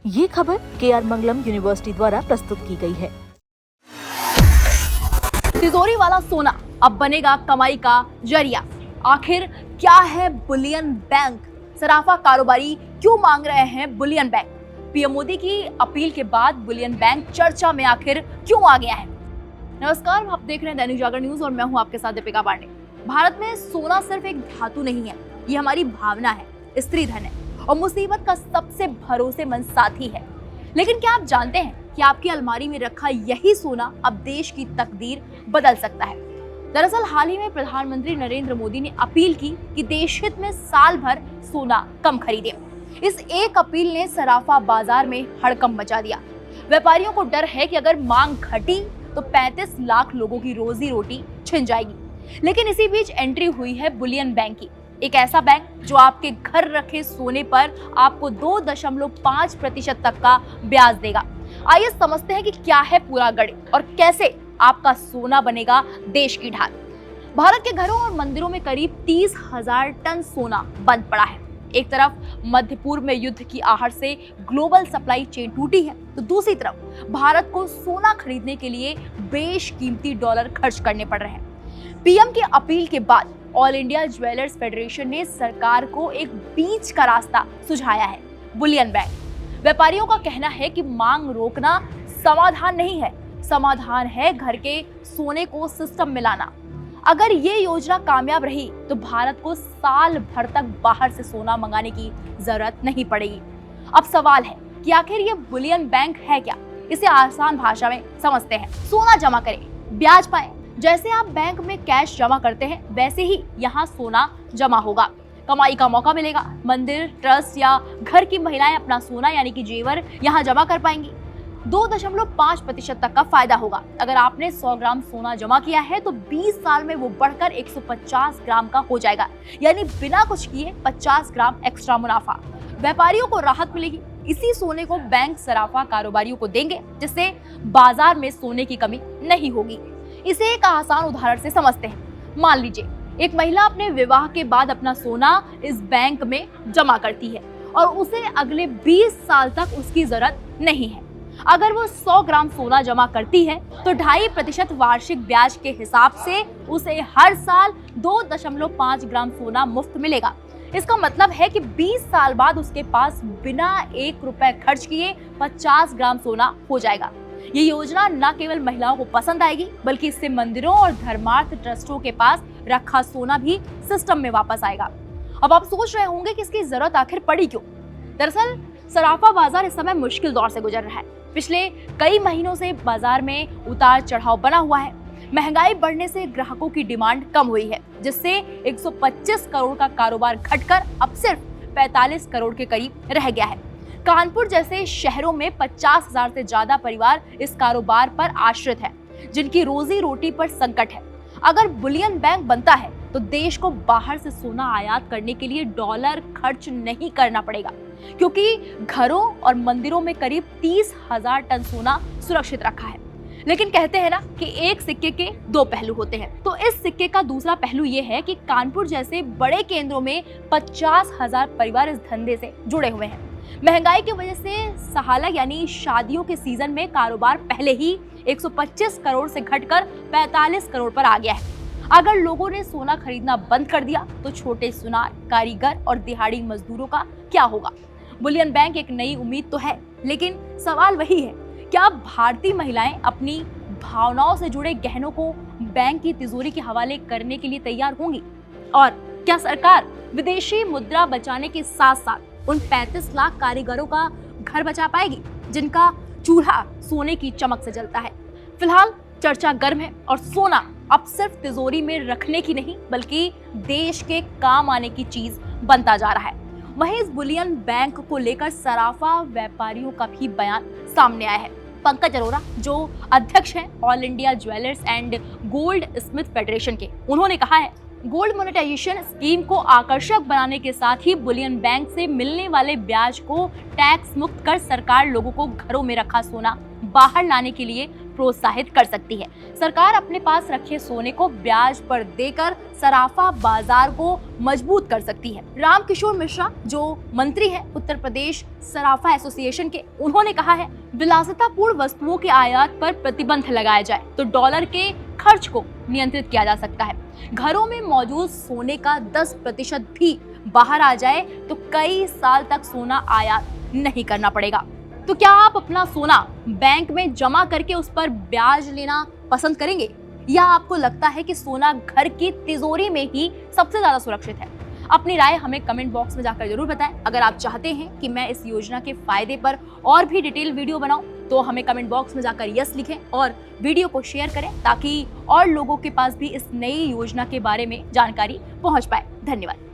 ये खबर KR मंगलम university द्वारा प्रस्तुत की गई है। तिजोरी वाला सोना अब बनेगा कमाई का जरिया। आखिर क्या है बुलियन बैंक? सराफा कारोबारी क्यों मांग रहे हैं बुलियन बैंक? पीएम मोदी की अपील के बाद बुलियन बैंक चर्चा में आखिर क्यों आ गया है? नमस्कार, आप देख रहे हैं दैनिक जागरण न्यूज और मैं हूं आपके साथ दीपिका पांडे। भारत में सोना सिर्फ एक धातु नहीं है, ये हमारी भावना है, स्त्री धन है और मुसीबत का सबसे भरोसेमंद साथी है। लेकिन क्या आप जानते हैं कि आपकी अलमारी में रखा यही सोना अब देश की तकदीर बदल सकता है? दरअसल हाल ही में प्रधानमंत्री नरेंद्र मोदी ने अपील की कि देश हित में साल भर सोना कम खरीदें। इस एक अपील ने सराफा बाजार में हड़कंप मचा दिया। व्यापारियों को डर है कि अगर मांग घटी तो 35 लाख लोगों की रोजी रोटी छिन जाएगी। लेकिन इसी बीच एंट्री हुई है बुलियन बैंक की, एक ऐसा बैंक जो आपके घर रखे सोने पर आपको 2.5% तक का ब्याज देगा। आइए समझते हैं कि क्या है पूरा गढ़ और कैसे आपका सोना बनेगा देश की ढाल। भारत के घरों और मंदिरों में करीब 30,000 टन सोना बंद पड़ा है। एक तरफ मध्य पूर्व में युद्ध की आहट से ग्लोबल सप्लाई चेन टूटी है, तो दूसरी तरफ भारत को सोना खरीदने के लिए बेशकीमती डॉलर खर्च करने पड़ रहे हैं। पीएम की अपील के बाद ऑल इंडिया ज्वेलर्स फेडरेशन ने सरकार को एक बीच का रास्ता सुझाया है, बुलियन बैंक। व्यापारियों का कहना है कि मांग रोकना समाधान नहीं है, समाधान है घर के सोने को सिस्टम में लाना। अगर ये योजना कामयाब रही तो भारत को साल भर तक बाहर से सोना मंगाने की जरूरत नहीं पड़ेगी। अब सवाल है कि आखिर ये बुलियन बैंक है क्या? इसे आसान भाषा में समझते हैं। सोना जमा करें, ब्याज पाएं। जैसे आप बैंक में कैश जमा करते हैं, वैसे ही यहाँ सोना जमा होगा, कमाई का मौका मिलेगा। मंदिर, ट्रस्ट या घर की महिलाएं अपना सोना यानी कि जेवर यहाँ जमा कर पाएंगी। 2.5% तक का फायदा होगा। अगर आपने 100 ग्राम सोना जमा किया है तो 20 साल में वो बढ़कर 150 ग्राम का हो जाएगा, यानी बिना कुछ किए 50 ग्राम एक्स्ट्रा मुनाफा। व्यापारियों को राहत मिलेगी। इसी सोने को बैंक सराफा कारोबारियों को देंगे, जिससे बाजार में सोने की कमी नहीं होगी। इसे एक आसान उदाहरण से समझते हैं। मान लीजिए एक महिला अपने विवाह के बाद अपना सोना इस बैंक में जमा करती है और उसे अगले 20 साल तक उसकी जरूरत नहीं है। अगर वो 100 ग्राम सोना जमा करती है तो 2.5% वार्षिक ब्याज के हिसाब से उसे हर साल 2.5 ग्राम सोना मुफ्त मिलेगा। इसका मतलब है कि 20 साल बाद उसके पास बिना 1 रुपए खर्च किए 50 ग्राम सोना हो जाएगा। ये योजना न केवल महिलाओं को पसंद आएगी, बल्कि इससे मंदिरों और धर्मार्थ ट्रस्टों के पास रखा सोना भी सिस्टम में वापस आएगा। अब आप सोच रहे होंगे कि इसकी जरूरत आखिर पड़ी क्यों? दरअसल सराफा बाजार इस समय मुश्किल दौर से गुजर रहा है। पिछले कई महीनों से बाजार में उतार चढ़ाव बना हुआ है। महंगाई बढ़ने से ग्राहकों की डिमांड कम हुई है, जिससे 125 करोड़ का कारोबार घटकर अब सिर्फ 45 करोड़ के करीब रह गया है। कानपुर जैसे शहरों में 50,000 से ज्यादा परिवार इस कारोबार पर आश्रित हैं, जिनकी रोजी रोटी पर संकट है। अगर बुलियन बैंक बनता है तो देश को बाहर से सोना आयात करने के लिए डॉलर खर्च नहीं करना पड़ेगा, क्योंकि घरों और मंदिरों में करीब 30,000 टन सोना सुरक्षित रखा है। लेकिन कहते हैं ना कि एक सिक्के के दो पहलू होते हैं, तो इस सिक्के का दूसरा पहलू ये है कि कानपुर जैसे बड़े केंद्रों में 50,000 परिवार इस धंधे से जुड़े हुए हैं। महंगाई की वजह से सहालक यानी शादियों के सीजन में कारोबार पहले ही 125 करोड़ से घटकर 45 करोड़ पर आ गया है। अगर लोगों ने सोना खरीदना बंद कर दिया तो छोटे सुनार, कारीगर और दिहाड़ी मजदूरों का क्या होगा? बुलियन बैंक एक नई उम्मीद तो है, लेकिन सवाल वही है, क्या भारतीय महिलाएं अपनी भावनाओं से जुड़े गहनों को बैंक की तिजोरी के हवाले करने के लिए तैयार होंगी? और क्या सरकार विदेशी मुद्रा बचाने के साथ साथ उन 35 लाख कारीगरों का घर बचा पाएगी, जिनका चूल्हा सोने की चमक से जलता है? फिलहाल चर्चा गर्म है और सोना अब सिर्फ तिजोरी में रखने की नहीं, बल्कि देश के काम आने की चीज बनता जा रहा है। वहीं इस बुलियन बैंक को लेकर सराफा व्यापारियों का भी बयान सामने आया है। पंकज अरोरा, जो अध्यक्ष हैं all India jewellers and gold Smith federation के, उन्होंने कहा है, गोल्ड मोनेटाइजेशन स्कीम को आकर्षक बनाने के साथ ही बुलियन बैंक से मिलने वाले ब्याज को टैक्स मुक्त कर सरकार लोगों को घरों में रखा सोना बाहर लाने के लिए प्रोत्साहित कर सकती है। सरकार अपने पास रखे सोने को ब्याज पर देकर सराफा बाजार को मजबूत कर सकती है। रामकिशोर मिश्रा जो मंत्री है उत्तर प्रदेश सराफा एसोसिएशन के, उन्होंने कहा है विलासितापूर्ण वस्तुओं के आयात पर प्रतिबंध लगाया जाए तो डॉलर के खर्च को नियंत्रित किया जा सकता है। घरों में मौजूद सोने का 10% भी बाहर आ जाए तो कई साल तक सोना आयात नहीं करना पड़ेगा। तो क्या आप अपना सोना बैंक में जमा करके उस पर ब्याज लेना पसंद करेंगे, या आपको लगता है कि सोना घर की तिजोरी में ही सबसे ज्यादा सुरक्षित है? अपनी राय हमें कमेंट बॉक्स में जाकर जरूर बताएं। अगर आप चाहते हैं कि मैं इस योजना के फायदे पर और भी डिटेल वीडियो बनाऊं तो हमें कमेंट बॉक्स में जाकर यस लिखें और वीडियो को शेयर करें ताकि और लोगों के पास भी इस नई योजना के बारे में जानकारी पहुंच पाए। धन्यवाद।